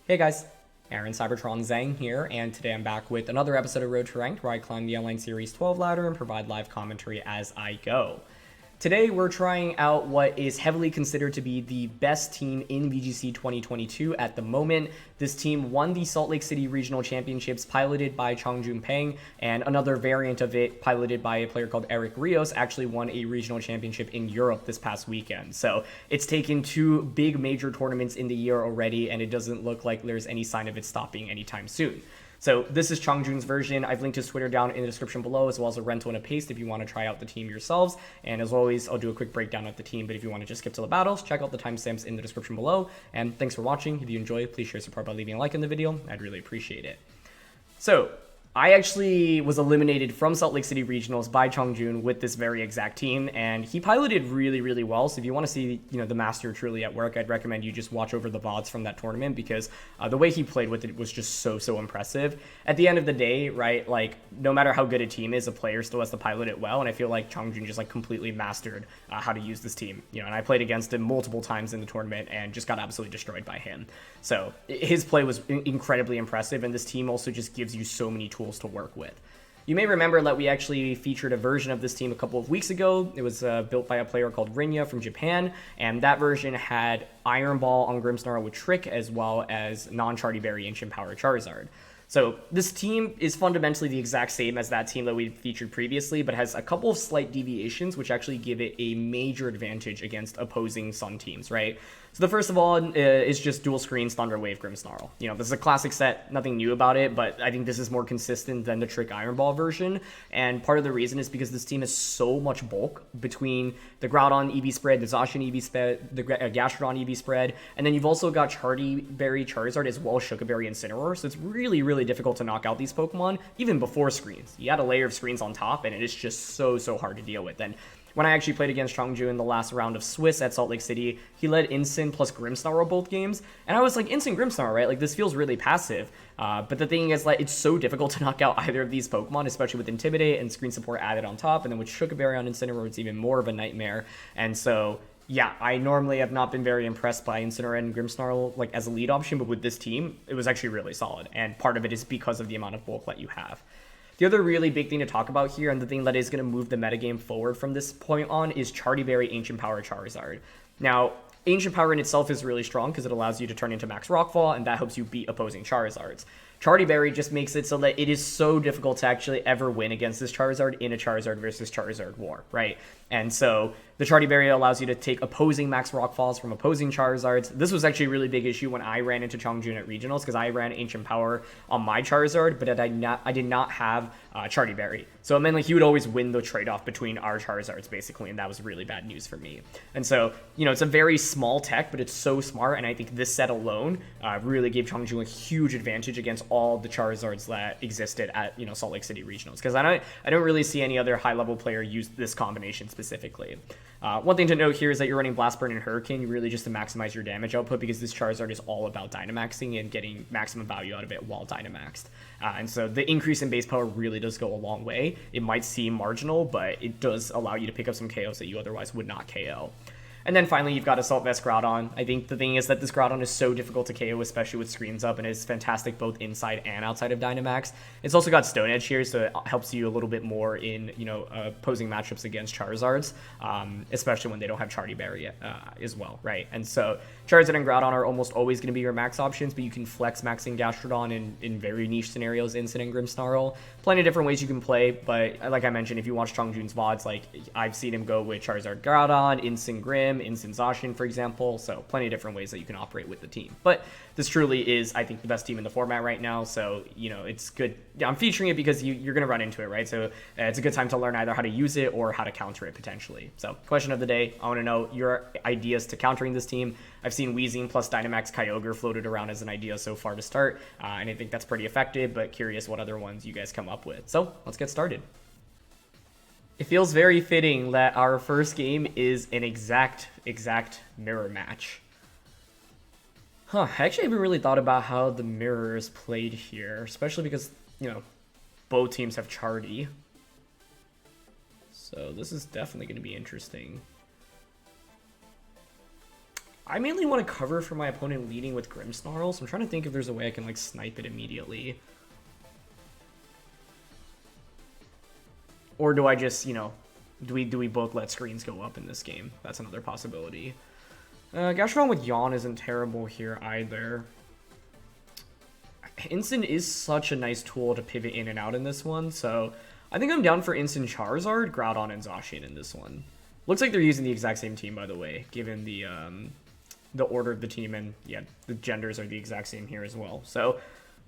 Hey guys, Aaron Cybertron Zhang here, and today I'm back with another episode of Road to Ranked where I climb the Online Series 12 ladder and provide live commentary as I go. Today we're trying out what is heavily considered to be the best team in VGC 2022 at the moment. This team won the Salt Lake City Regional Championships piloted by Chongjun Peng, and another variant of it piloted by a player called Eric Rios actually won a regional championship in Europe this past weekend. So it's taken two big major tournaments in the year already, and it doesn't look like there's any sign of it stopping anytime soon. So this is Chongjun's version. I've linked his Twitter down in the description below, as well as a rental and a paste if you want to try out the team yourselves. And as always, I'll do a quick breakdown of the team, but if you want to just skip to the battles, check out the timestamps in the description below. And thanks for watching. If you enjoy, please share support by leaving a like in the video. I'd really appreciate it. So I actually was eliminated from Salt Lake City Regionals by Chongjun with this very exact team, and he piloted really well. So if you want to see, the master truly at work, I'd recommend you just watch over the VODs from that tournament, because the way he played with it was just so impressive. At the end of the day, right, like no matter how good a team is, a player still has to pilot it well, and I feel like Chongjun just like completely mastered how to use this team. And I played against him multiple times in the tournament and just got absolutely destroyed by him. So his play was incredibly impressive, and this team also just gives you so many tools to work with. You may remember that we actually featured a version of this team a couple of weeks ago. It was built by a player called Rinya from Japan, and that version had Iron Ball on Grimmsnarl with Trick, as well as non-Charty Berry Ancient Power Charizard. So this team is fundamentally the exact same as that team that we featured previously, but has a couple of slight deviations, which actually give it a major advantage against opposing Sun teams, right? So the first of all is just dual screens Thunder Wave Grimmsnarl. This is a classic set, nothing new about it, but I think this is more consistent than the Trick Iron Ball version. And part of the reason is because this team has so much bulk between the Groudon EV spread, the Zacian EV spread, the Gastrodon EV spread, and then you've also got Charty Berry Charizard as well as Sugar Berry Incineroar. So it's really difficult to knock out these Pokemon even before screens. You add a layer of screens on top, and it is just so hard to deal with. And when I actually played against Chongjun in the last round of Swiss at Salt Lake City, he led Incin plus Grimmsnarl both games, and I was like, Incin Grimmsnarl, right? Like, this feels really passive. But the thing is, like, it's so difficult to knock out either of these Pokemon, especially with Intimidate and screen support added on top, and then with Sugar Berry on Incineroar, it's even more of a nightmare. And so yeah, I normally have not been very impressed by Incineroar and Grimmsnarl like as a lead option, but with this team, it was actually really solid, and part of it is because of the amount of bulk that you have. The other really big thing to talk about here, and the thing that is going to move the metagame forward from this point on, is Charty Berry Ancient Power Charizard. Now, Ancient Power in itself is really strong because it allows you to turn into Max Rockfall, and that helps you beat opposing Charizards. Charty Berry just makes it so that it is so difficult to actually ever win against this Charizard in a Charizard versus Charizard war, right? And so the Charty Berry allows you to take opposing Max Rockfalls from opposing Charizards. This was actually a really big issue when I ran into Chongjun at Regionals, because I ran Ancient Power on my Charizard, but I did not have Charty Berry. So it meant like he would always win the trade-off between our Charizards, basically, and that was really bad news for me. And so, it's a very small tech, but it's so smart, and I think this set alone really gave Chongjun a huge advantage against all the Charizards that existed at, Salt Lake City Regionals, because I don't really see any other high-level player use this combination specifically. One thing to note here is that you're running Blast Burn and Hurricane really just to maximize your damage output, because this Charizard is all about Dynamaxing and getting maximum value out of it while Dynamaxed. And so the increase in base power really does go a long way. It might seem marginal, but it does allow you to pick up some KOs that you otherwise would not KO. And then finally, you've got Assault Vest Groudon. I think the thing is that this Groudon is so difficult to KO, especially with screens up, and it's fantastic both inside and outside of Dynamax. It's also got Stone Edge here, so it helps you a little bit more in, opposing matchups against Charizards, especially when they don't have Charty Berry as well, right? And so Charizard and Groudon are almost always going to be your max options, but you can flex maxing Gastrodon in very niche scenarios, Incin and Grimmsnarl. Plenty of different ways you can play, but like I mentioned, if you watch Chongjun's VODs, like I've seen him go with Charizard Groudon, Incin Grimm, Incin Zacian, for example, so plenty of different ways that you can operate with the team. But this truly is, I think, the best team in the format right now, so, it's good. I'm featuring it because you're going to run into it, right? So it's a good time to learn either how to use it or how to counter it, potentially. So question of the day, I want to know your ideas to countering this team. I've seen Weezing plus Dynamax Kyogre floated around as an idea so far to start, and I think that's pretty effective, but curious what other ones you guys come up with. So let's get started. It feels very fitting that our first game is an exact mirror match. I actually haven't really thought about how the mirror is played here, especially because, both teams have Charty. So this is definitely going to be interesting. I mainly want to cover for my opponent leading with Grimmsnarl, so I'm trying to think if there's a way I can, like, snipe it immediately. Or do I just, you know, do we both let screens go up in this game? That's another possibility. Gastrodon with Yawn isn't terrible here either. Instant is such a nice tool to pivot in and out in this one, so I think I'm down for Instant Charizard, Groudon, and Zacian in this one. Looks like they're using the exact same team, by the way, given the order of the team, and yeah, the genders are the exact same here as well. So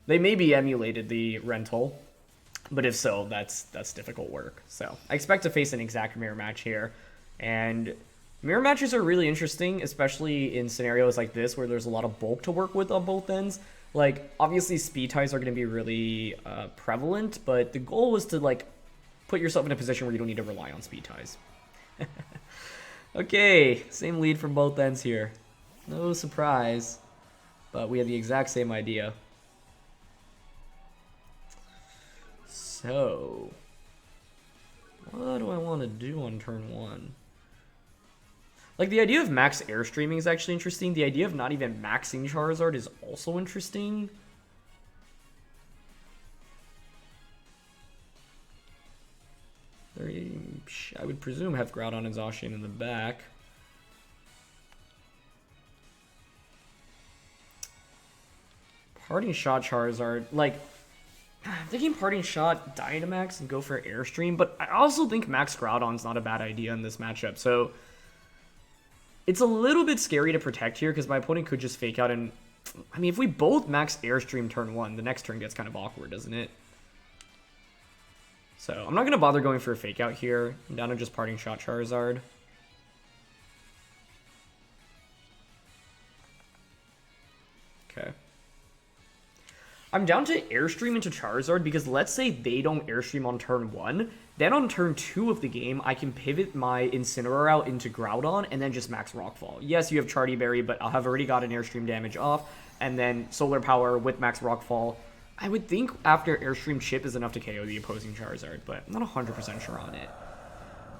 they maybe emulated the rental, but if so, that's difficult work. So I expect to face an exact mirror match here, and mirror matches are really interesting, especially in scenarios like this where there's a lot of bulk to work with on both ends. Like, obviously speed ties are going to be really prevalent, but the goal was to, like, put yourself in a position where you don't need to rely on speed ties. Okay, same lead from both ends here. No surprise, but we have the exact same idea. So, what do I want to do on turn 1? Like, the idea of max airstreaming is actually interesting. The idea of not even maxing Charizard is also interesting. I would presume have Groudon and Zacian in the back. Parting Shot Charizard, like, I'm thinking Parting Shot, Dynamax, and go for Airstream, but I also think Max Groudon's not a bad idea in this matchup, so it's a little bit scary to protect here, because my opponent could just fake out and, I mean, if we both max Airstream turn 1, the next turn gets kind of awkward, doesn't it? So, I'm not going to bother going for a fake out here. I'm down to just Parting Shot Charizard. Okay. I'm down to Airstream into Charizard because let's say they don't Airstream on turn 1. Then on turn 2 of the game, I can pivot my Incineroar out into Groudon and then just max Rockfall. Yes, you have Charty Berry, but I'll have already gotten Airstream damage off. And then Solar Power with max Rockfall. I would think after Airstream Chip is enough to KO the opposing Charizard, but I'm not 100% sure on it.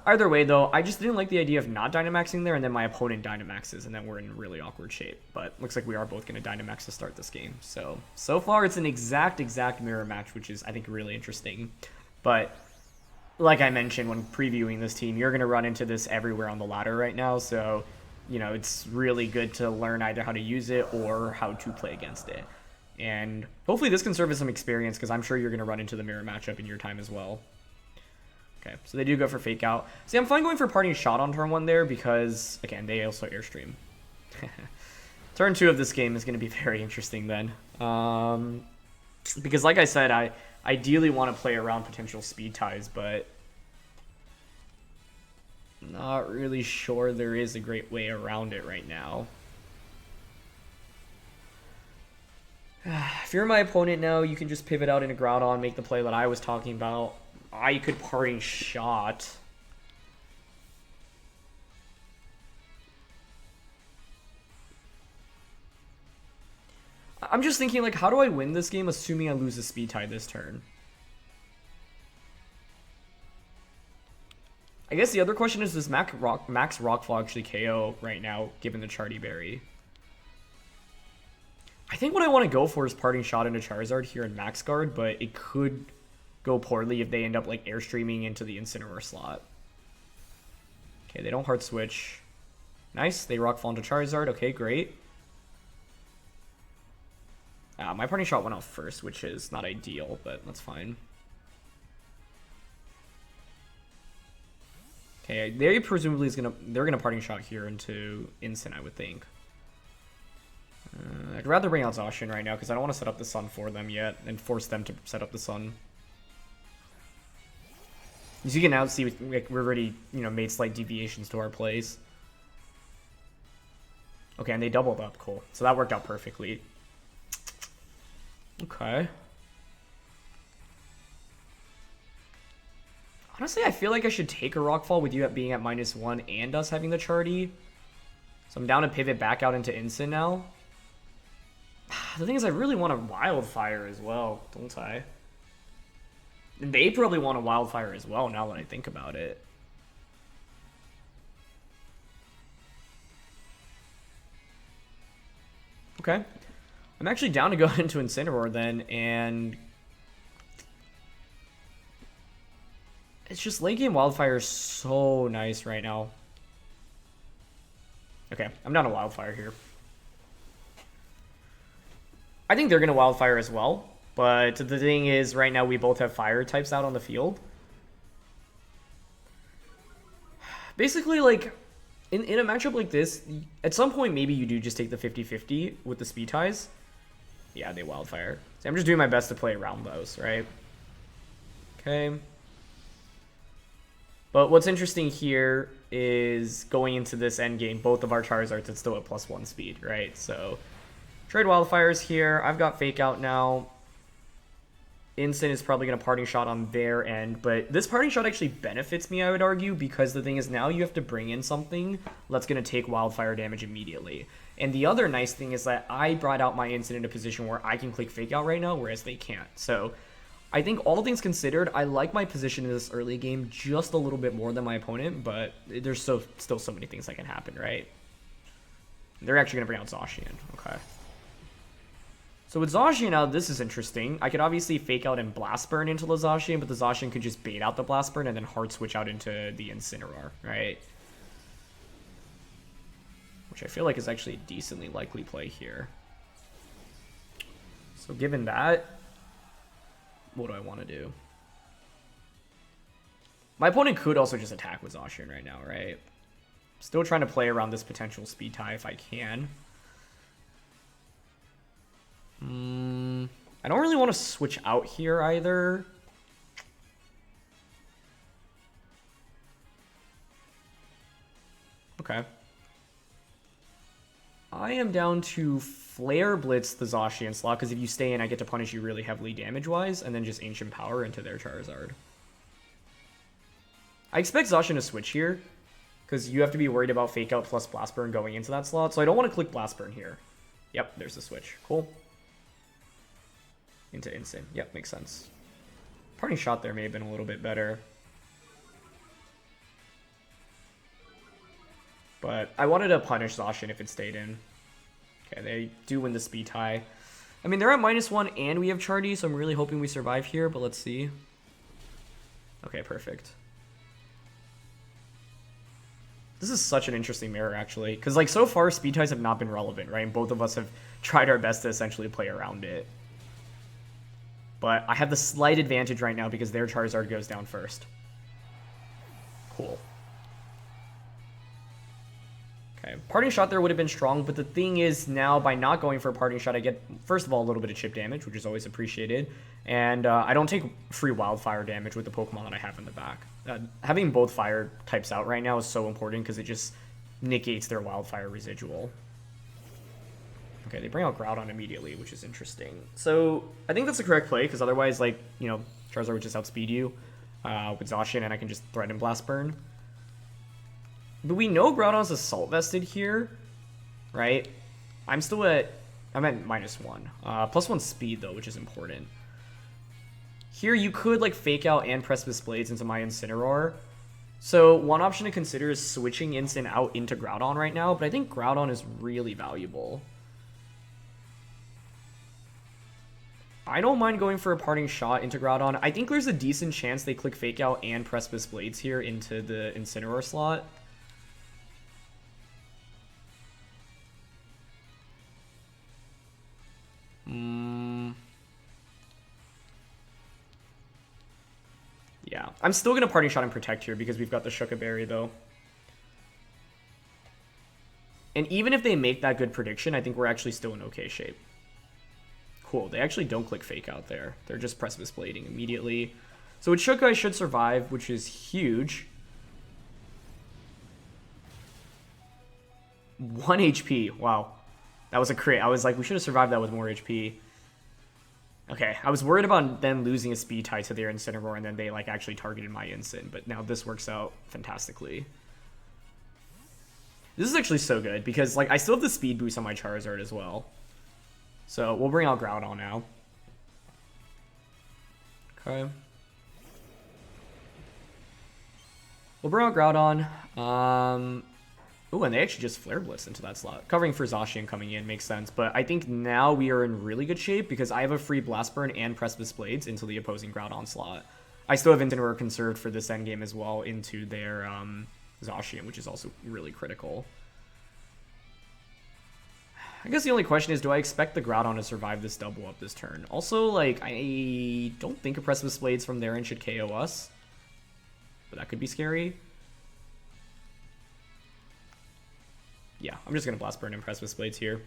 Either way, though, I just didn't like the idea of not Dynamaxing there, and then my opponent Dynamaxes, and then we're in really awkward shape. But looks like we are both going to Dynamax to start this game. So far, it's an exact mirror match, which is, I think, really interesting. But like I mentioned when previewing this team, you're going to run into this everywhere on the ladder right now, so, you know, it's really good to learn either how to use it or how to play against it. And hopefully this can serve as some experience, because I'm sure you're going to run into the mirror matchup in your time as well. Okay, so they do go for Fake Out. See, I'm fine going for Parting Shot on turn 1 there, because, again, they also Airstream. Turn 2 of this game is going to be very interesting then. Because, like I said, I ideally want to play around potential speed ties, but not really sure there is a great way around it right now. If you're my opponent now, you can just pivot out into Groudon, make the play that I was talking about. I could Parting Shot. I'm just thinking, like, how do I win this game assuming I lose a speed tie this turn? I guess the other question is, does Max Rockfall actually KO right now, given the Charty Berry? I think what I want to go for is Parting Shot into Charizard here in Max Guard, but it could go poorly if they end up, like, Airstreaming into the Incineroar slot. Okay, they don't Hard Switch. Nice, they Rockfall into Charizard. Okay, great. My Parting Shot went off first, which is not ideal, but that's fine. Okay, they presumably they're gonna Parting Shot here into Incin, I would think. I'd rather bring out Zacian right now because I don't want to set up the Sun for them yet and force them to set up the Sun. As you can now see, we're already, you know, made slight deviations to our plays. Okay, and they doubled up. Cool. So that worked out perfectly. Okay. Honestly, I feel like I should take a Rockfall with you at being at -1 and us having the Charty. So I'm down to pivot back out into Incin now. The thing is, I really want a Wildfire as well, don't I? And they probably want a Wildfire as well, now that I think about it. Okay. I'm actually down to go into Incineroar then, and it's just late game Wildfire is so nice right now. Okay, I'm down to Wildfire here. I think they're going to Wildfire as well, but the thing is, right now we both have Fire types out on the field. Basically, like, in a matchup like this, at some point maybe you do just take the 50-50 with the speed ties. Yeah, they Wildfire. So I'm just doing my best to play around those, right? Okay. But what's interesting here is going into this endgame, both of our Charizards are still at +1 speed, right? So trade Wildfires here. I've got Fake Out now. Incin is probably going to Parting Shot on their end, but this Parting Shot actually benefits me, I would argue, because the thing is now you have to bring in something that's going to take Wildfire damage immediately. And the other nice thing is that I brought out my Incin in a position where I can click Fake Out right now, whereas they can't. So I think all things considered, I like my position in this early game just a little bit more than my opponent, but there's still so many things that can happen, right? They're actually going to bring out Zacian. Okay. So with Zacian out, this is interesting. I could obviously Fake Out and Blast Burn into the Zacian, but the Zacian could just bait out the Blast Burn and then hard switch out into the Incineroar, right? Which I feel like is actually a decently likely play here. So given that, what do I want to do? My opponent could also just attack with Zacian right now, right? Still trying to play around this potential speed tie if I can. I don't really want to switch out here either. Okay. I am down to Flare Blitz the Zacian slot, because if you stay in, I get to punish you really heavily damage-wise, and then just Ancient Power into their Charizard. I expect Zacian to switch here, because you have to be worried about Fake Out plus Blast Burn going into that slot, so I don't want to click Blast Burn here. Yep, there's the switch. Cool. Into Incin. Yep, makes sense. Parting Shot there may have been a little bit better. But I wanted to punish Zacian if it stayed in. Okay, they do win the speed tie. I mean, they're at -1 and we have Chardy, so I'm really hoping we survive here, but let's see. Okay, perfect. This is such an interesting mirror, actually. Because, like, so far, speed ties have not been relevant, right? And both of us have tried our best to essentially play around it. But I have the slight advantage right now because their Charizard goes down first. Cool. Okay, Parting Shot there would have been strong, but the thing is now by not going for a Parting Shot, I get, first of all, a little bit of chip damage, which is always appreciated. And I don't take free Wildfire damage with the Pokemon that I have in the back. Having both Fire types out right now is so important because it just negates their Wildfire residual. Okay, they bring out Groudon immediately, which is interesting. So I think that's the correct play, because otherwise, like, you know, Charizard would just outspeed you with Zacian, and I can just threaten Blast Burn. But we know Groudon's Assault Vested here, right? I'm at -1. +1 speed, though, which is important. Here, you could, like, Fake Out and Precipice Blades into my Incineroar. So one option to consider is switching Incin out into Groudon right now, but I think Groudon is really valuable. I don't mind going for a Parting Shot into Groudon. I think there's a decent chance they click Fake Out and Precipice Blades here into the Incineroar slot. Yeah, I'm still going to Parting Shot and Protect here because we've got the Shuka Berry, though. And even if they make that good prediction, I think we're actually still in okay shape. Cool, they actually don't click Fake Out there. They're just Precipice Blading immediately. So with Shuka, I should survive, which is huge. 1 HP, wow. That was a crit. I was like, we should have survived that with more HP. Okay, I was worried about them losing a speed tie to their Incineroar and then they like actually targeted my Incin, but now this works out fantastically. This is actually so good because like I still have the speed boost on my Charizard as well. So we'll bring out Groudon now. Okay. We'll bring out Groudon. Oh, and they actually just Flare Blitz into that slot. Covering for Zacian coming in makes sense, but I think now we are in really good shape because I have a free Blast Burn and Precipice Blades into the opposing Groudon slot. I still have Incineroar conserved for this endgame as well into their Zacian, which is also really critical. I guess the only question is, do I expect the Groudon to survive this double up this turn? Also, like, I don't think a Precipice Blades from their end should KO us, but that could be scary. Yeah, I'm just going to Blast Burn and Precipice Blades here.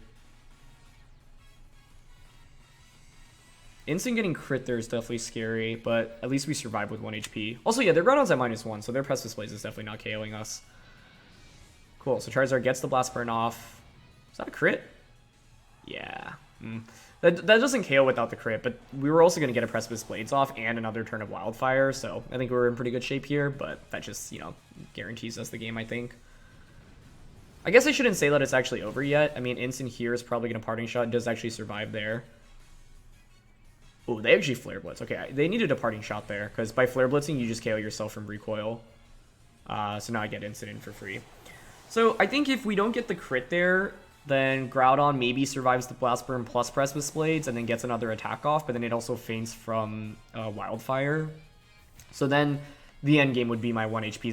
Instant getting crit there is definitely scary, but at least we survive with 1 HP. Also, yeah, their Groudon's at -1, so their Precipice Blades is definitely not KOing us. Cool, so Charizard gets the Blast Burn off. Is that a crit? Yeah. That doesn't KO without the crit, but we were also going to get a Precipice Blades off and another turn of Wildfire, so I think we're in pretty good shape here, but that just, you know, guarantees us the game, I think. I guess I shouldn't say that it's actually over yet. I mean, Instant here is probably going to Parting Shot. It does actually survive there. Oh, they actually Flare Blitz. Okay, they needed a Parting Shot there, because by Flare Blitzing, you just KO yourself from Recoil. So now I get Instant in for free. So I think if we don't get the crit there, then Groudon maybe survives the Blast Burn plus Precipice Blades, and then gets another attack off, but then it also feints from Wildfire. So then the end game would be my 1 HP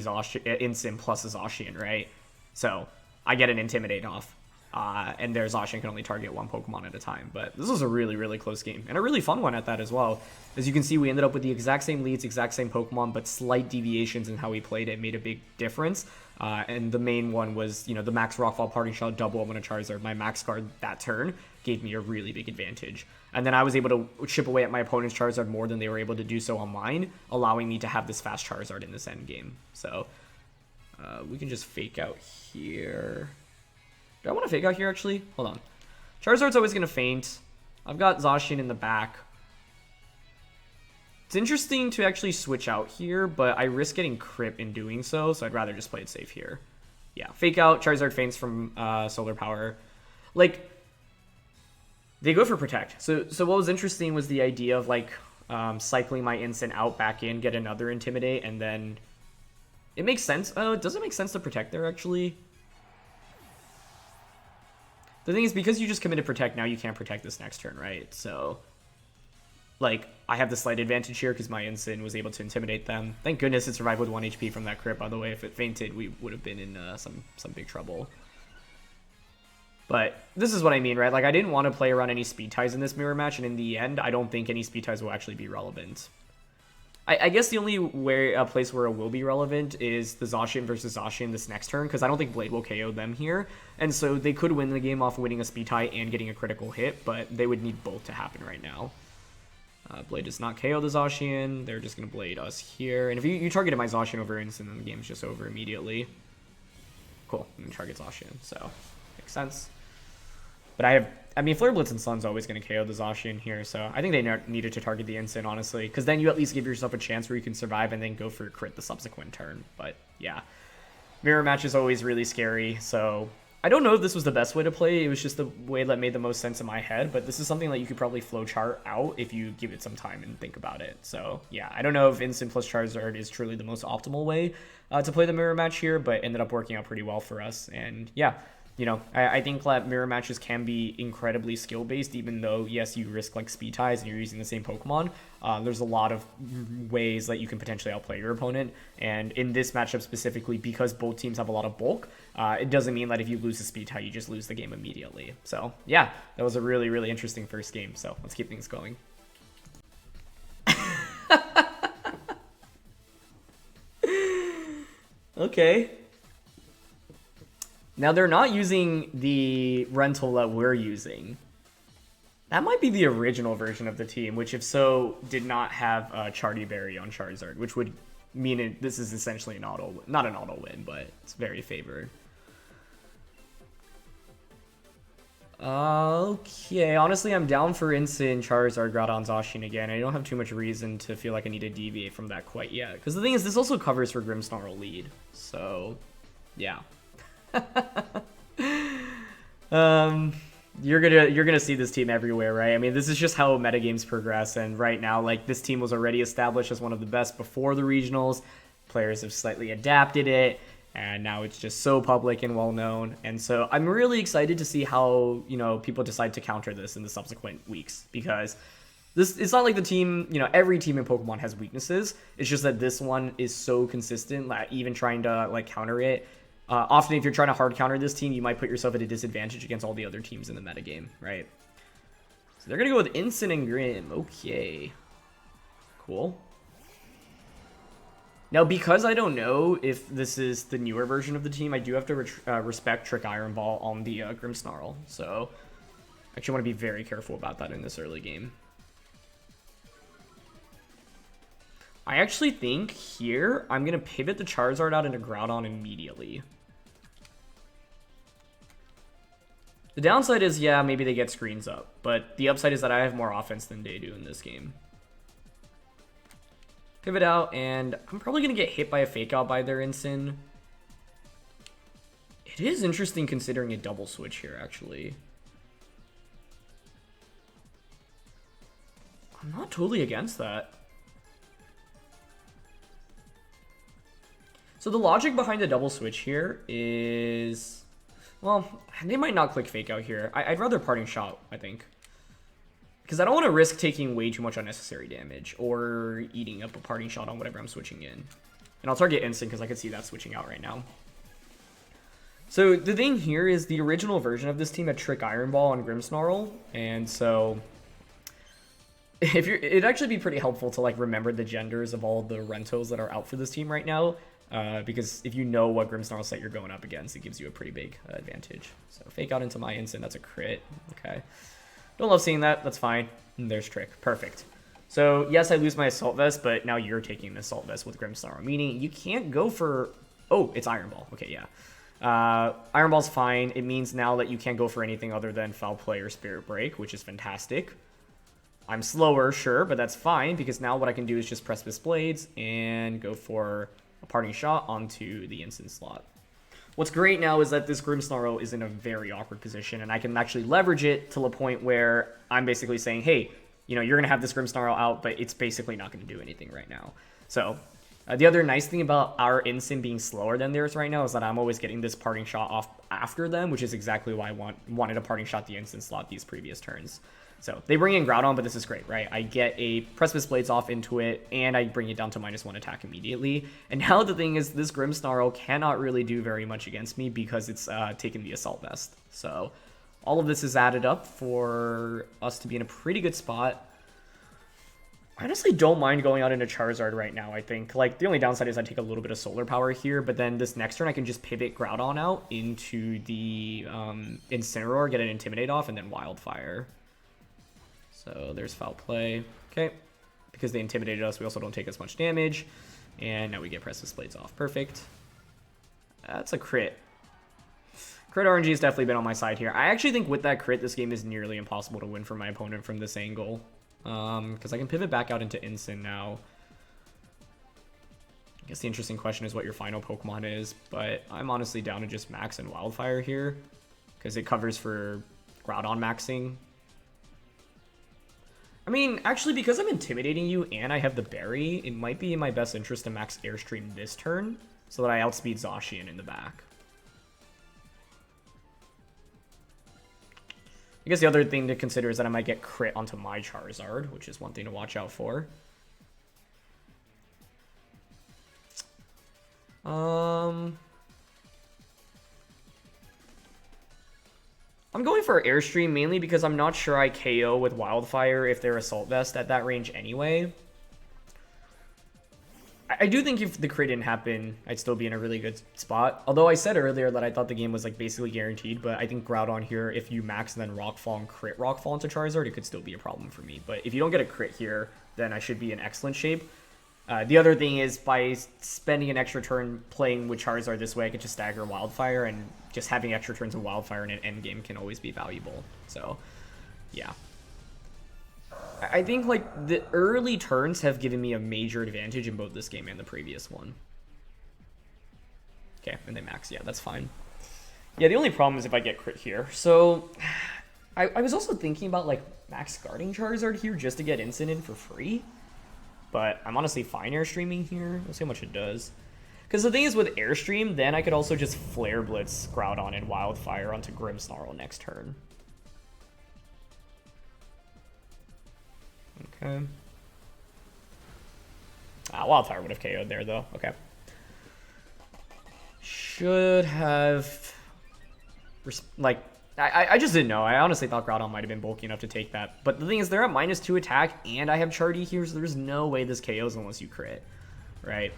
Instant plus a Zacian, right? So I get an Intimidate off, and their Zacian can only target 1 Pokemon at a time. But this was a really, really close game, and a really fun one at that as well. As you can see, we ended up with the exact same leads, exact same Pokemon, but slight deviations in how we played it made a big difference. And the main one was, you know, the Max Rockfall Parting Shot double up on a Charizard. My Max Guard that turn gave me a really big advantage. And then I was able to chip away at my opponent's Charizard more than they were able to do so on mine, allowing me to have this fast Charizard in this end game. So we can just fake out here. Do I want to fake out here, actually? Hold on. Charizard's always going to feint. I've got Zacian in the back. It's interesting to actually switch out here, but I risk getting crit in doing so, so I'd rather just play it safe here. Yeah, fake out, Charizard feints from Solar Power. Like, they go for Protect. So what was interesting was the idea of, like, cycling my Instant out, back in, get another Intimidate, and then... It makes sense. Does it make sense to Protect there, actually? The thing is, because you just committed Protect, now you can't Protect this next turn, right? So, like, I have the slight advantage here because my Instant was able to Intimidate them. Thank goodness it survived with 1 HP from that crit, by the way. If it fainted, we would have been in some big trouble. But this is what I mean, right? Like, I didn't want to play around any Speed Ties in this mirror match, and in the end, I don't think any Speed Ties will actually be relevant. I guess the only place where it will be relevant is the Zacian versus Zacian this next turn, because I don't think Blade will KO them here. And so they could win the game off winning a Speed Tie and getting a critical hit, but they would need both to happen right now. Blade does not KO the Zacian. They're just going to Blade us here. And if you targeted my Zacian over Instant, then the game's just over immediately. Cool. And target Zacian, so makes sense. But I mean, Flare Blitz and Sun's always going to KO the Zacian here, so I think they needed to target the Instant, honestly, because then you at least give yourself a chance where you can survive and then go for a crit the subsequent turn. But yeah, mirror match is always really scary, so I don't know if this was the best way to play. It was just the way that made the most sense in my head, but this is something that you could probably flowchart out if you give it some time and think about it. So yeah, I don't know if Instant plus Charizard is truly the most optimal way to play the mirror match here, but ended up working out pretty well for us. And yeah, you know, I think that mirror matches can be incredibly skill-based, even though, yes, you risk, like, Speed Ties and you're using the same Pokemon. There's a lot of ways that you can potentially outplay your opponent, and in this matchup specifically, because both teams have a lot of bulk, it doesn't mean that if you lose a Speed Tie, you just lose the game immediately. So, yeah, that was a really, really interesting first game, so let's keep things going. Okay. Now, they're not using the rental that we're using. That might be the original version of the team, which, if so, did not have Charty Berry on Charizard, which would mean this is essentially an auto, not an auto win, but it's very favored. Okay, honestly, I'm down for Instant Charizard Groudon Zacian again. I don't have too much reason to feel like I need to deviate from that quite yet. Because the thing is, this also covers for Grimmsnarl lead. So, yeah. You're gonna see this team everywhere, right? I mean, this is just how metagames progress, and right now, like, this team was already established as one of the best before the regionals. Players have slightly adapted it, And now it's just so public and well known. And so I'm really excited to see how, you know, people decide to counter this in the subsequent weeks, because it's not like the team, you know, every team in Pokemon has weaknesses. It's just that this one is so consistent that even trying to like counter it, often if you're trying to hard counter this team, you might put yourself at a disadvantage against all the other teams in the metagame, right? So they're going to go with Incin and Grim. Okay. Cool. Now, because I don't know if this is the newer version of the team, I do have to respect Trick Iron Ball on the Grimmsnarl. So, I actually want to be very careful about that in this early game. I actually think here, I'm going to pivot the Charizard out into Groudon immediately. The downside is, yeah, maybe they get screens up. But the upside is that I have more offense than they do in this game. Pivot out, and I'm probably going to get hit by a Fake Out by their Incin. It is interesting considering a double switch here, actually. I'm not totally against that. So the logic behind the double switch here is... Well, they might not click Fake Out here. I'd rather Parting Shot, I think. Because I don't want to risk taking way too much unnecessary damage or eating up a Parting Shot on whatever I'm switching in. And I'll target Instant because I can see that switching out right now. So the thing here is the original version of this team had Trick Iron Ball and Grimmsnarl. And so it'd actually be pretty helpful to like remember the genders of all the Rentos that are out for this team right now. Because if you know what Grimmsnarl set you're going up against, it gives you a pretty big advantage. So Fake Out into my Instant, that's a crit. Okay. Don't love seeing that. That's fine. And there's Trick. Perfect. So, yes, I lose my Assault Vest, but now you're taking the Assault Vest with Grimmsnarl. Meaning you can't go for... Oh, it's Iron Ball. Okay, yeah. Iron Ball's fine. It means now that you can't go for anything other than Foul Play or Spirit Break, which is fantastic. I'm slower, sure, but that's fine, because now what I can do is just Precipice Blades and go for a Parting Shot onto the Instant slot. What's great now is that this Grimmsnarl is in a very awkward position, and I can actually leverage it to the point where I'm basically saying, hey, you know, you're going to have this Grimmsnarl out, but it's basically not going to do anything right now. So, the other nice thing about our Instant being slower than theirs right now is that I'm always getting this Parting Shot off after them, which is exactly why I wanted a Parting Shot the Instant slot these previous turns. So, they bring in Groudon, but this is great, right? I get a Precipice Blades off into it, and I bring it down to -1 attack immediately. And now the thing is, this Grimmsnarl cannot really do very much against me because it's taken the Assault Vest. So, all of this is added up for us to be in a pretty good spot. I honestly don't mind going out into Charizard right now, I think. Like, the only downside is I take a little bit of Solar Power here, but then this next turn I can just pivot Groudon out into the Incineroar, get an Intimidate off, and then Wildfire. So there's Foul Play. Okay. Because they intimidated us, we also don't take as much damage. And now we get Precipice Blades off. Perfect. That's a crit. Crit RNG has definitely been on my side here. I actually think with that crit, this game is nearly impossible to win for my opponent from this angle. Because I can pivot back out into Incin now. I guess the interesting question is what your final Pokemon is. But I'm honestly down to just Max and Wildfire here. Because it covers for Groudon maxing. I mean, actually, because I'm intimidating you and I have the berry, it might be in my best interest to max Airstream this turn so that I outspeed Zacian in the back. I guess the other thing to consider is that I might get crit onto my Charizard, which is one thing to watch out for. I'm going for Airstream mainly because I'm not sure I KO with Wildfire if they're Assault Vest at that range anyway. I do think if the crit didn't happen, I'd still be in a really good spot. Although I said earlier that I thought the game was like basically guaranteed, but I think Groudon here, if you max and then Rockfall and crit Rockfall into Charizard, it could still be a problem for me. But if you don't get a crit here, then I should be in excellent shape. The other thing is by spending an extra turn playing with Charizard this way, I could just stagger Wildfire, and just having extra turns of Wildfire in an endgame can always be valuable. So, yeah. I think like the early turns have given me a major advantage in both this game and the previous one. Okay, and they max. Yeah, that's fine. Yeah, the only problem is if I get crit here. So, I was also thinking about like max guarding Charizard here just to get Instant in for free. But I'm honestly fine Airstreaming here. Let's see how much it does. Because the thing is with Airstream, then I could also just Flare Blitz Groudon and Wildfire onto Grimmsnarl next turn. Okay. Wildfire would have KO'd there, though. Okay. Should have... Like, I just didn't know. I honestly thought Groudon might have been bulky enough to take that. But the thing is, they're at -2 attack, and I have Chardy here, so there's no way this KOs unless you crit. Right?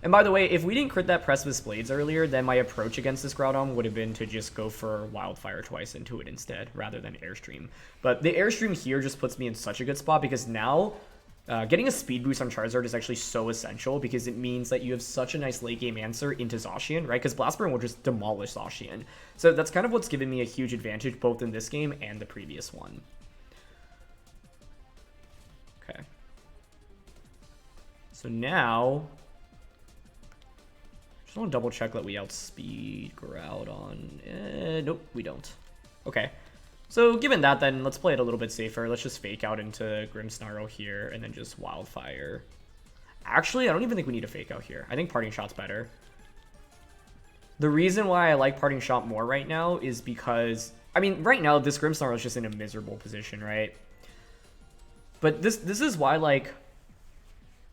And by the way, if we didn't crit that Precipice Blades earlier, then my approach against this Groudon would have been to just go for Wildfire twice into it instead, rather than Airstream. But the Airstream here just puts me in such a good spot, because now... getting a speed boost on Charizard is actually so essential because it means that you have such a nice late game answer into Zacian, right? Because Blast Burn will just demolish Zacian. So that's kind of what's given me a huge advantage both in this game and the previous one. Okay. So now, just want to double check that we outspeed Groudon. Nope, we don't. Okay. So given that, then let's play it a little bit safer. Let's just fake out into Grimmsnarl here and then just Wildfire. Actually, I don't even think we need a fake out here. I think Parting Shot's better. The reason why I like Parting Shot more right now is because, I mean, right now this Grimmsnarl is just in a miserable position, right? But this is why, like,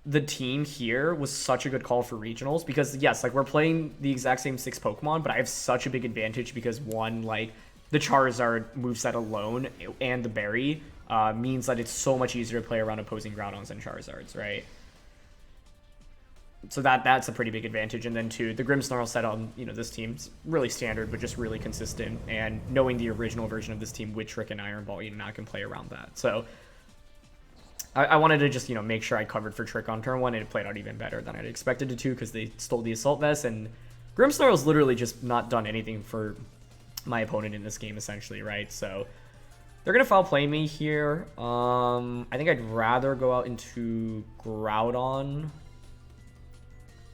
the team here was such a good call for regionals because, yes, like, we're playing the exact same 6 Pokemon, but I have such a big advantage because, one, like, the Charizard moveset alone and the Berry means that it's so much easier to play around opposing Groudons and Charizards, right? So that's a pretty big advantage. And then, two, the Grimmsnarl set on, you know, this team's really standard, but just really consistent. And knowing the original version of this team with Trick and Iron Ball, you know, I can play around that. So I wanted to just, you know, make sure I covered for Trick on turn 1, and it played out even better than I'd expected it to because they stole the Assault Vest, and Grimmsnarl's literally just not done anything for my opponent in this game, essentially, right? So they're gonna foul play me here. I think I'd rather go out into Groudon.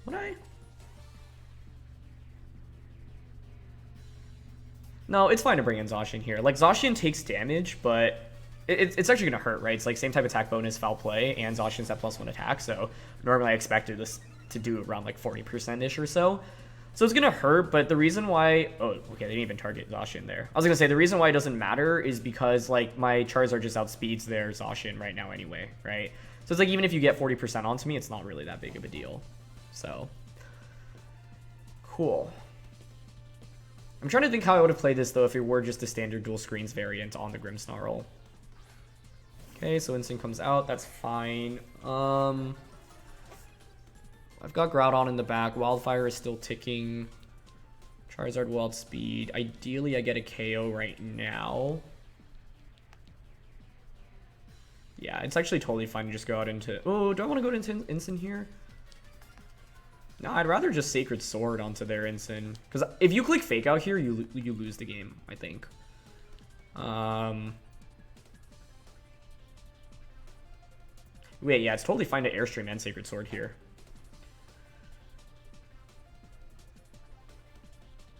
Would I? No, it's fine to bring in Zacian here. Like, Zacian takes damage, but it's actually gonna hurt, right? It's like same type attack bonus, foul play, and Zacian's at +1 attack, so normally I expected this to do around like 40%-ish or so. So it's going to hurt, but the reason why... Oh, okay, they didn't even target Zacian there. I was going to say, the reason why it doesn't matter is because, like, my Charizard just outspeeds their Zacian right now anyway, right? So it's like, even if you get 40% onto me, it's not really that big of a deal. So, cool. I'm trying to think how I would have played this, though, if it were just a standard dual screens variant on the Grimmsnarl. Okay, so Instinct comes out. That's fine. I've got Groudon in the back. Wildfire is still ticking. Charizard Wild Speed. Ideally, I get a KO right now. Yeah, it's actually totally fine to just go out into... Oh, do I want to go into Incin here? No, I'd rather just Sacred Sword onto their Incin. Because if you click Fake Out here, you lose the game, I think. Wait, yeah, it's totally fine to Airstream and Sacred Sword here.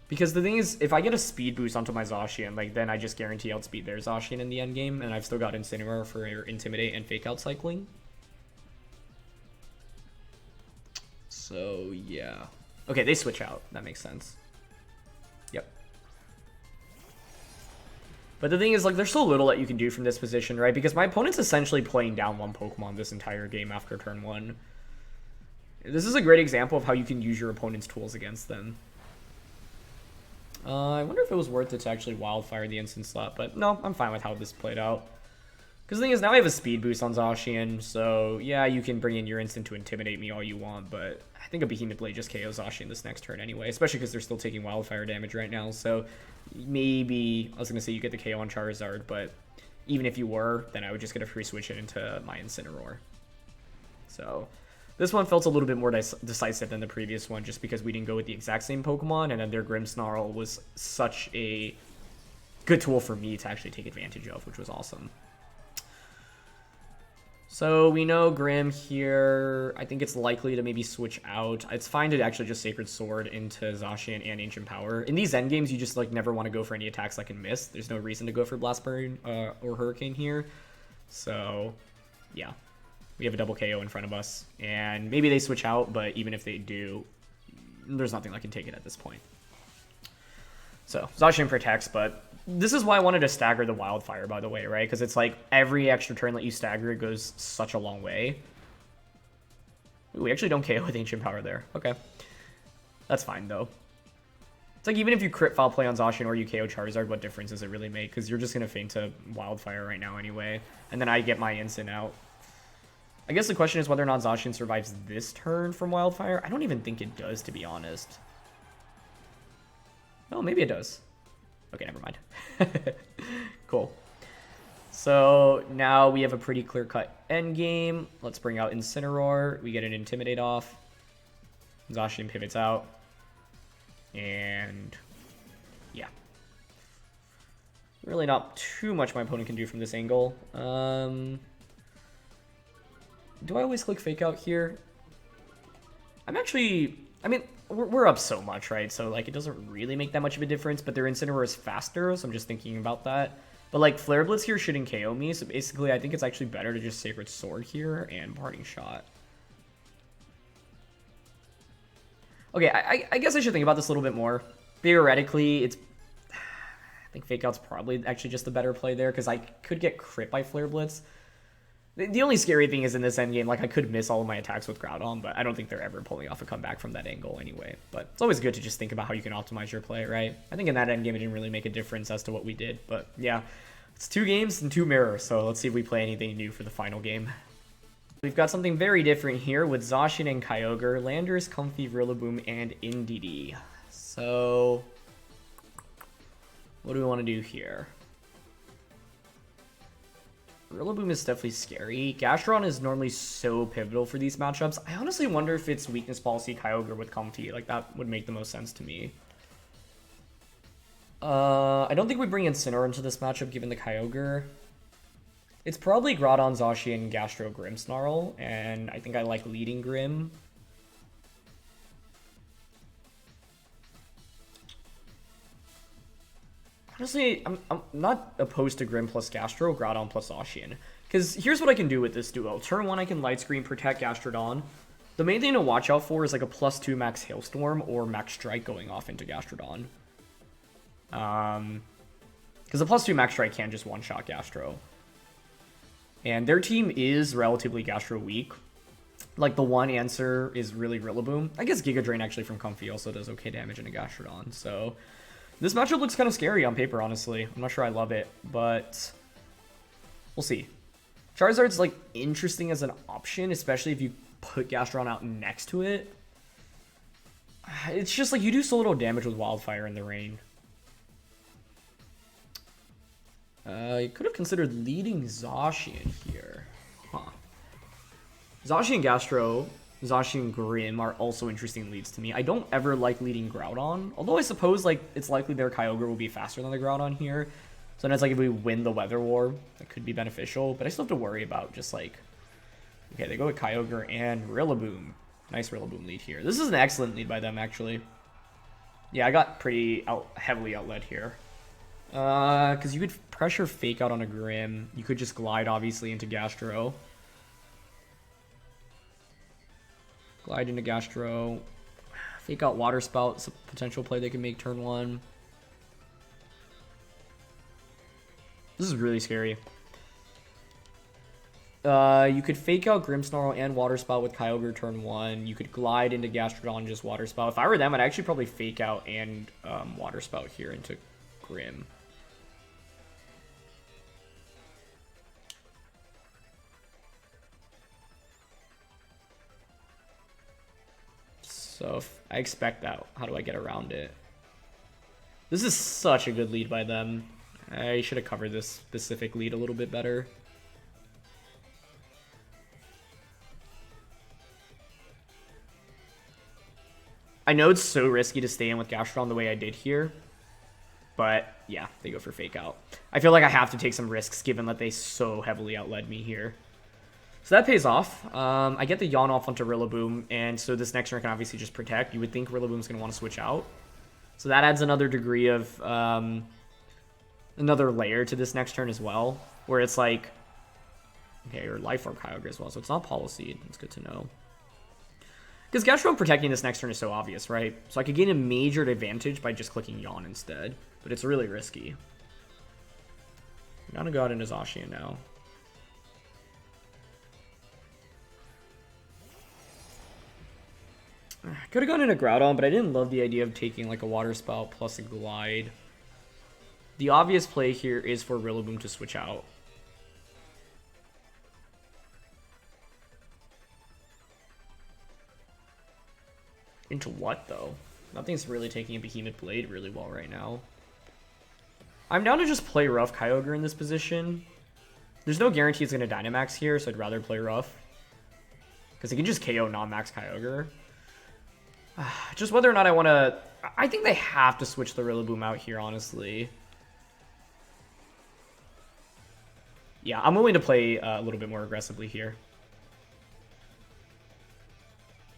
Because the thing is, if I get a speed boost onto my Zacian, like, then I just guarantee outspeed their Zacian in the end game, and I've still got Incineroar for Intimidate and Fake Out cycling. So, yeah. Okay, they switch out. That makes sense. Yep. But the thing is, like, there's so little that you can do from this position, right? Because my opponent's essentially playing down one Pokemon this entire game after turn 1. This is a great example of how you can use your opponent's tools against them. I wonder if it was worth it to actually Wildfire the instant slot, but no, I'm fine with how this played out. Because the thing is, now I have a speed boost on Zacian, so yeah, you can bring in your instant to intimidate me all you want, but I think a Behemoth Blade just KOs Zacian this next turn anyway, especially because they're still taking Wildfire damage right now, so maybe, I was going to say you get the KO on Charizard, but even if you were, then I would just get a free switch it into my Incineroar. So this one felt a little bit more decisive than the previous one, just because we didn't go with the exact same Pokemon, and then their Grimmsnarl was such a good tool for me to actually take advantage of, which was awesome. So we know Grimm here, I think it's likely to maybe switch out. It's fine to actually just Sacred Sword into Zacian and Ancient Power. In these endgames, you just like never want to go for any attacks that can miss. There's no reason to go for Blast Burn or Hurricane here. So, yeah. We have a double KO in front of us, and maybe they switch out, but even if they do, there's nothing that can take it at this point. So Zacian protects, but this is why I wanted to stagger the Wildfire, by the way, right? Because it's like every extra turn that you stagger, it goes such a long way. Ooh, we actually don't KO with Ancient Power there. Okay. That's fine, though. It's like, even if you crit foul play on Zacian or you KO Charizard, what difference does it really make? Because you're just going to feint to Wildfire right now anyway. And then I get my Incin out. I guess the question is whether or not Zacian survives this turn from Wildfire. I don't even think it does, to be honest. Oh, maybe it does. Okay, never mind. Cool. So now we have a pretty clear-cut endgame. Let's bring out Incineroar. We get an Intimidate off. Zacian pivots out. And yeah. Really not too much my opponent can do from this angle. Do I always click Fake Out here? I mean, we're up so much, right? So, like, it doesn't really make that much of a difference, but their Incineroar is faster, so I'm just thinking about that. But, like, Flare Blitz here shouldn't KO me, so basically I think it's actually better to just Sacred Sword here and Parting Shot. Okay, I guess I should think about this a little bit more. Theoretically, I think Fake Out's probably actually just the better play there, because I could get crit by Flare Blitz. The only scary thing is in this endgame, like, I could miss all of my attacks with Groudon, but I don't think they're ever pulling off a comeback from that angle anyway. But it's always good to just think about how you can optimize your play, right? I think in that endgame, it didn't really make a difference as to what we did. But yeah, it's 2 games and 2 mirrors, so let's see if we play anything new for the final game. We've got something very different here with Zacian and Kyogre, Landorus, Comfey, Rillaboom, and Indeedee. So what do we want to do here? Rillaboom is definitely scary. Gastrodon is normally so pivotal for these matchups. I honestly wonder if it's weakness policy Kyogre with Comfey. Like, that would make the most sense to me. I don't think we bring Incineroar into this matchup given the Kyogre. It's probably Groudon, Zacian, Gastro, Grimmsnarl, and I think I like leading Grim. Honestly, I'm not opposed to Grim plus Gastro, Groudon plus Zacian. Because here's what I can do with this duo. Turn 1, I can Light Screen, protect Gastrodon. The main thing to watch out for is like a +2 max Hailstorm or max Strike going off into Gastrodon. Because the +2 max Strike can just one-shot Gastro. And their team is relatively Gastro weak. Like, the one answer is really Rillaboom. I guess Giga Drain actually from Comfey also does okay damage into Gastrodon, so this matchup looks kind of scary on paper, honestly. I'm not sure I love it, but we'll see. Charizard's, like, interesting as an option, especially if you put Gastrodon out next to it. It's just, like, you do so little damage with Wildfire in the rain. You could have considered leading Zacian here. Huh. Zacian Gastro, Zacian Grimm are also interesting leads to me. I don't ever like leading Groudon, although I suppose like it's likely their Kyogre will be faster than the Groudon here. So then it's like if we win the Weather War, that could be beneficial. But I still have to worry about just like, okay, they go with Kyogre and Rillaboom. Nice Rillaboom lead here. This is an excellent lead by them, actually. Yeah, I got pretty heavily outled here. Because you could pressure Fake Out on a Grimm. You could just glide, obviously, into Gastro. Glide into Gastro. Fake Out Water Spout. It's a potential play they can make turn 1. This is really scary. You could Fake Out Grimmsnarl and Water Spout with Kyogre turn 1. You could glide into Gastrodon and just Water Spout. If I were them, I'd actually probably Fake Out and Water Spout here into Grimm. So if I expect that, how do I get around it? This is such a good lead by them. I should have covered this specific lead a little bit better. I know it's so risky to stay in with Gastrodon the way I did here, but yeah, they go for Fake Out. I feel like I have to take some risks given that they so heavily outled me here. So that pays off. I get the Yawn off onto Rillaboom, and so this next turn can obviously just protect. You would think Rillaboom's going to want to switch out. So that adds another degree of, another layer to this next turn as well, where it's like, okay, or Life Orb Kyogre as well, so it's not Policy. It's good to know. Because Gastrodon protecting this next turn is so obvious, right? So I could gain a major advantage by just clicking Yawn instead. But it's really risky. I'm gonna go out into Zacian now. Could have gone into Groudon, but I didn't love the idea of taking like a Water Spout plus a Glide. The obvious play here is for Rillaboom to switch out. Into what, though? Nothing's really taking a Behemoth Blade really well right now. I'm down to just play rough Kyogre in this position. There's no guarantee it's going to Dynamax here, so I'd rather play rough. Because it can just KO non-max Kyogre. Just whether or not I want to... I think they have to switch the Rillaboom out here, honestly. Yeah, I'm willing to play a little bit more aggressively here.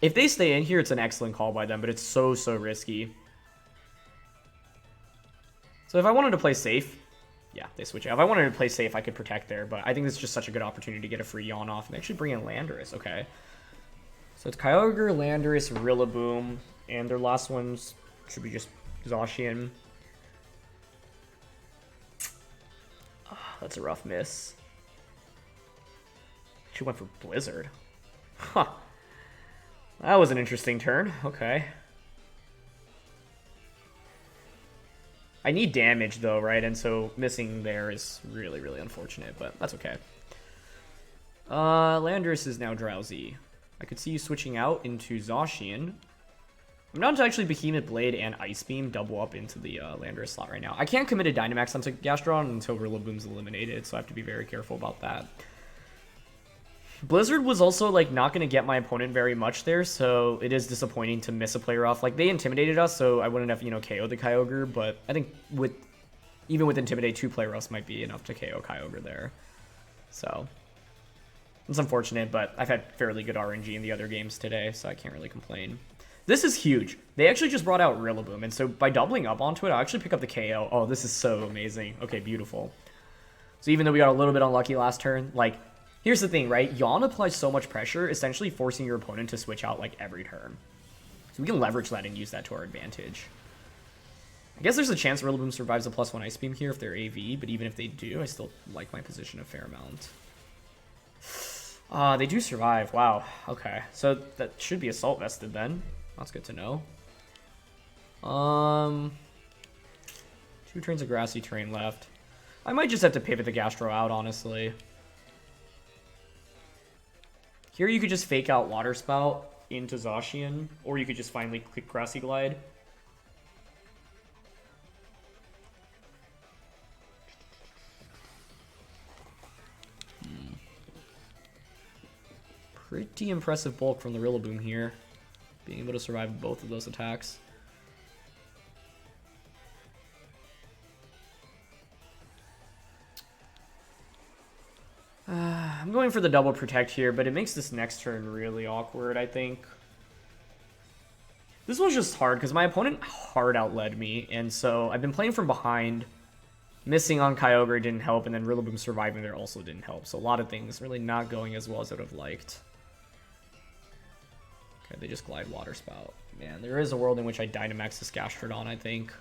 If they stay in here, it's an excellent call by them, but it's so risky. So if I wanted to play safe, yeah, they switch out. If I wanted to play safe, I could protect there, but I think this is just such a good opportunity to get a free Yawn off and actually bring in Landorus. Okay. So it's Kyogre, Landorus, Rillaboom, and their last ones should be just Zacian. Oh, that's a rough miss. She went for Blizzard. Huh. That was an interesting turn. Okay. I need damage, though, right? And so missing there is really unfortunate, but that's okay. Landorus is now drowsy. I could see you switching out into Zacian. I'm down to actually Behemoth Blade and Ice Beam double up into the Landorus slot right now. I can't commit a Dynamax onto Gastrodon until Rillaboom's eliminated, so I have to be very careful about that. Blizzard was also, like, not going to get my opponent very much there, so it is disappointing to miss a player off. Like, they intimidated us, so I wouldn't have, you know, KO'd the Kyogre, but I think even with Intimidate, 2-player us might be enough to KO Kyogre there. So, it's unfortunate, but I've had fairly good RNG in the other games today, so I can't really complain. This is huge. They actually just brought out Rillaboom, and so by doubling up onto it, I'll actually pick up the KO. Oh, this is so amazing. Okay, beautiful. So even though we got a little bit unlucky last turn, like... Here's the thing, right? Yawn applies so much pressure, essentially forcing your opponent to switch out like every turn. So we can leverage that and use that to our advantage. I guess there's a chance Rillaboom survives a +1 Ice Beam here if they're AV, but even if they do, I still like my position a fair amount. They do survive. Wow. Okay. So that should be Assault Vested then. That's good to know. 2 turns of Grassy Terrain left. I might just have to pivot the Gastro out, honestly. Here you could just fake out Water Spout into Zacian, or you could just finally click Grassy Glide. Pretty impressive bulk from the Rillaboom here, being able to survive both of those attacks. I'm going for the double protect here, but it makes this next turn really awkward, I think. This was just hard because my opponent hard outled me, and so I've been playing from behind. Missing on Kyogre didn't help, and then Rillaboom surviving there also didn't help. So a lot of things really not going as well as I would have liked. Okay, they just glide Water Spout. Man, there is a world in which I Dynamax this Gastrodon, I think.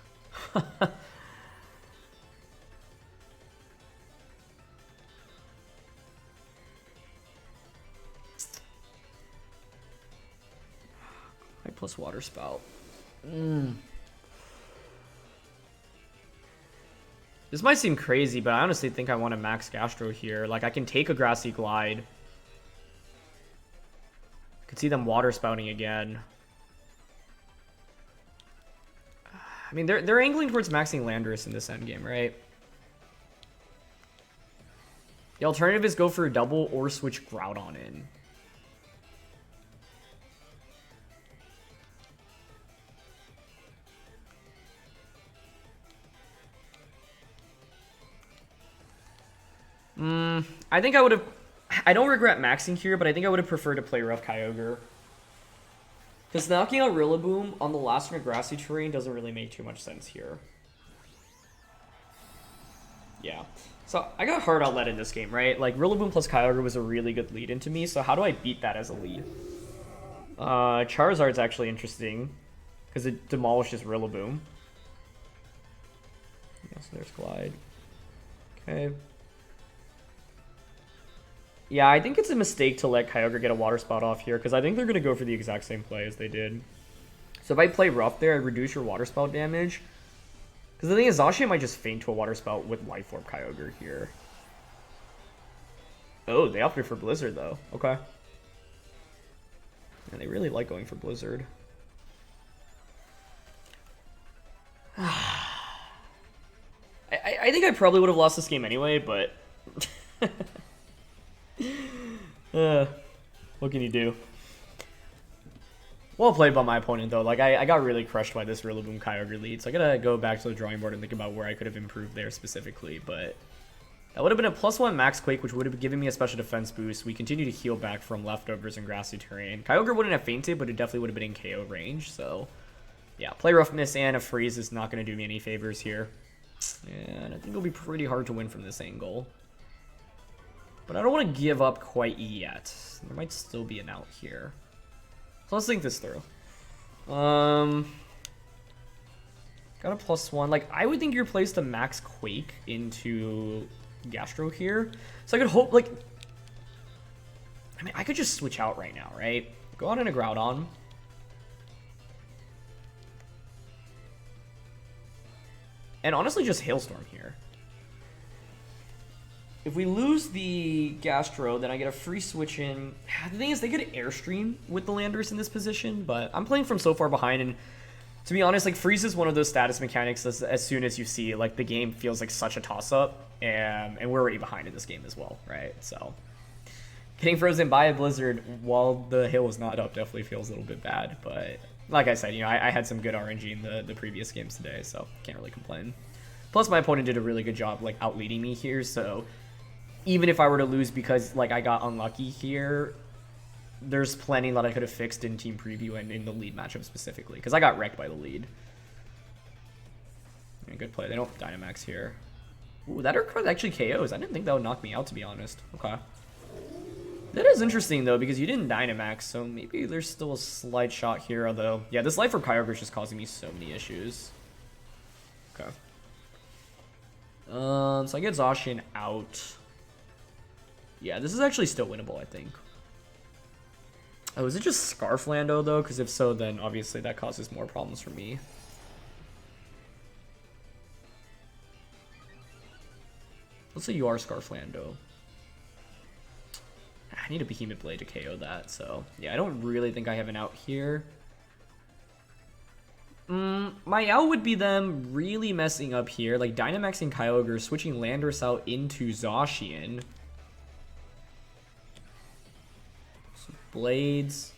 Plus Water Spout. This might seem crazy, but I honestly think I want to max Gastro here. Like, I can take a Grassy Glide. Could see them Water Spouting again. I mean, they're angling towards maxing Landorus in this endgame, right? The alternative is go for a double or switch Groudon in. I think I would have... I don't regret maxing here, but I think I would have preferred to play rough Kyogre. Because knocking out Rillaboom on the last turn of Grassy Terrain doesn't really make too much sense here. Yeah. So I got hard outlet in this game, right? Like, Rillaboom plus Kyogre was a really good lead into me, so how do I beat that as a lead? Charizard's actually interesting because it demolishes Rillaboom. Yes, there's Glide. Okay. Yeah, I think it's a mistake to let Kyogre get a Water Spout off here because I think they're going to go for the exact same play as they did. So if I play Rough there, I reduce your Water Spout damage. Because the thing is, Zacian might just faint to a Water Spout with Life Orb Kyogre here. Oh, they opted for Blizzard, though. Okay. And they really like going for Blizzard. I think I probably would have lost this game anyway, but... what can you do? Well played by my opponent, though. Like, I got really crushed by this Rillaboom Kyogre lead, so I gotta go back to the drawing board and think about where I could have improved there specifically, but... That would have been a +1 Max Quake, which would have given me a special defense boost. We continue to heal back from leftovers and grassy terrain. Kyogre wouldn't have fainted, but it definitely would have been in KO range, so... Yeah, play Roughness and a Freeze is not going to do me any favors here. And I think it'll be pretty hard to win from this angle. But I don't want to give up quite yet. There might still be an out here. So let's think this through. Got a +1. Like, I would think you're placed a Max Quake into Gastro here. So I could hope, like... I mean, I could just switch out right now, right? Go out in a Groudon. And honestly, just Hailstorm here. If we lose the Gastro, then I get a free switch in. The thing is, they get Airstream with the Landorus in this position, but I'm playing from so far behind, and to be honest, like, Freeze is one of those status mechanics that as soon as you see it, like, the game feels like such a toss-up, and we're already behind in this game as well, right? So, getting frozen by a Blizzard while the hill is not up definitely feels a little bit bad, but... Like I said, you know, I had some good RNG in the previous games today, so can't really complain. Plus, my opponent did a really good job, like, out-leading me here, so even if I were to lose because, like, I got unlucky here, there's plenty that I could have fixed in Team Preview and in the lead matchup specifically, because I got wrecked by the lead. Yeah, good play. They don't Dynamax here. Ooh, that actually KOs. I didn't think that would knock me out, to be honest. Okay. That is interesting, though, because you didn't Dynamax, so maybe there's still a slight shot here, although... Yeah, this Life Orb Kyogre is just causing me so many issues. Okay. So I get Zacian out. Yeah, this is actually still winnable, I think. Oh, is it just Scarflando, though? Because if so, then obviously that causes more problems for me. Let's say you are Scarflando. I need a Behemoth Blade to KO that, so... Yeah, I don't really think I have an out here. My out would be them really messing up here, like Dynamaxing Kyogre, switching Landorus out into Zacian. Some Blades.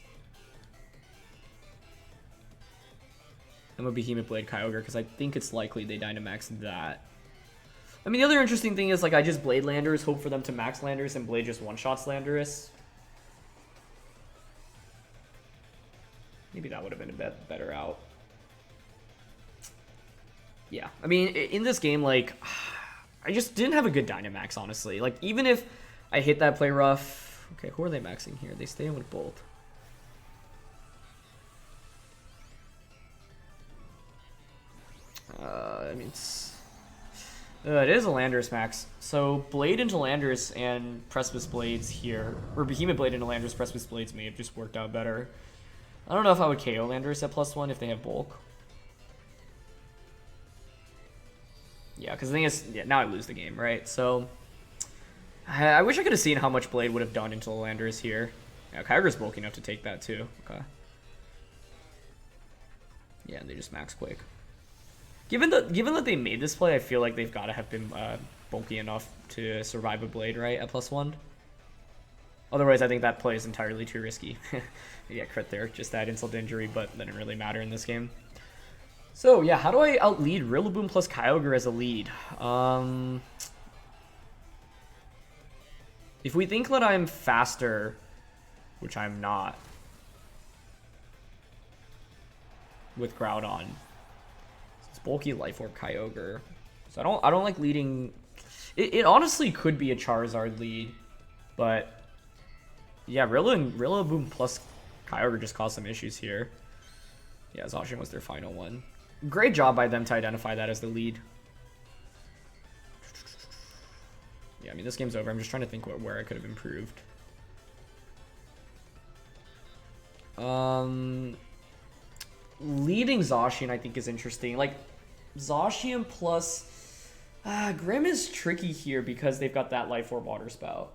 I'm a Behemoth Blade Kyogre because I think it's likely they Dynamax that. I mean, the other interesting thing is, like, I just Blade Landorus, hope for them to max Landorus, and Blade just one-shots Landorus. Maybe that would have been a better out. Yeah, I mean, in this game, like, I just didn't have a good Dynamax, honestly. Like, even if I hit that play rough... Okay, who are they maxing here? They stay in with both. I mean, it is a Landorus max. So, Blade into Landorus and Precipice Blades here, or Behemoth Blade into Landorus, Precipice Blades may have just worked out better. I don't know if I would KO Landorus at +1 if they have bulk. Yeah, because the thing is, yeah, now I lose the game, right? So, I wish I could have seen how much Blade would have done into the Landorus here. Yeah, Kyogre's bulky enough to take that too. Okay. Yeah, they just max Quake. Given that they made this play, I feel like they've got to have been bulky enough to survive a Blade, right, at +1. Otherwise, I think that play is entirely too risky. Yeah, crit there, just that insult to injury, but that didn't really matter in this game. So, yeah, how do I out-lead Rillaboom plus Kyogre as a lead? If we think that I'm faster, which I'm not, with Groudon, it's bulky Life Orb Kyogre. So I don't like leading. It honestly could be a Charizard lead, but yeah, Rillaboom plus Kyogre just caused some issues here. Yeah, Zacian was their final one. Great job by them to identify that as the lead. Yeah, I mean, this game's over. I'm just trying to think where I could have improved. Leading Zacian, I think, is interesting. Like, Zacian plus... Grim is tricky here because they've got that Life Orb Water Spout.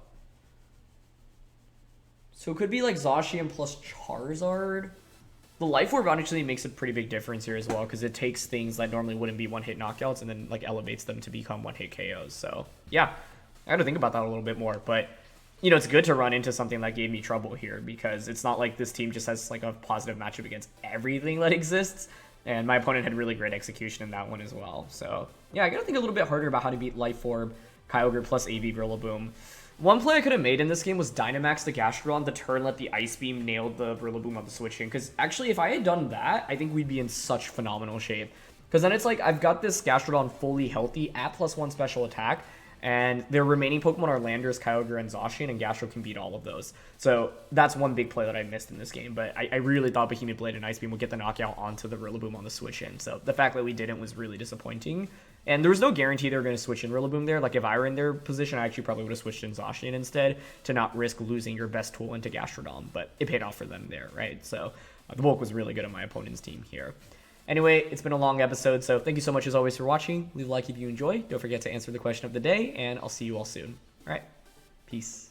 So it could be like Zacian plus Charizard. The Life Orb actually makes a pretty big difference here as well because it takes things that normally wouldn't be one-hit knockouts and then like elevates them to become one-hit KOs. So yeah, I got to think about that a little bit more. But you know, it's good to run into something that gave me trouble here because it's not like this team just has like a positive matchup against everything that exists. And my opponent had really great execution in that one as well. So yeah, I got to think a little bit harder about how to beat Life Orb, Kyogre plus AV Rillaboom. One play I could have made in this game was Dynamax the Gastrodon. The turn let the Ice Beam nailed the Rillaboom on the switch in. Because actually, if I had done that, I think we'd be in such phenomenal shape. Because then it's like, I've got this Gastrodon fully healthy at +1 special attack. And their remaining Pokemon are Landorus, Kyogre, and Zacian, and Gastro can beat all of those. So that's one big play that I missed in this game. But I really thought Behemoth Blade and Ice Beam would get the knockout onto the Rillaboom on the switch in. So the fact that we didn't was really disappointing. And there was no guarantee they were going to switch in Rillaboom there. Like, if I were in their position, I actually probably would have switched in Zacian instead to not risk losing your best tool into Gastrodon. But it paid off for them there, right? So the bulk was really good on my opponent's team here. Anyway, it's been a long episode, so thank you so much as always for watching. Leave a like if you enjoy. Don't forget to answer the question of the day, and I'll see you all soon. All right, peace.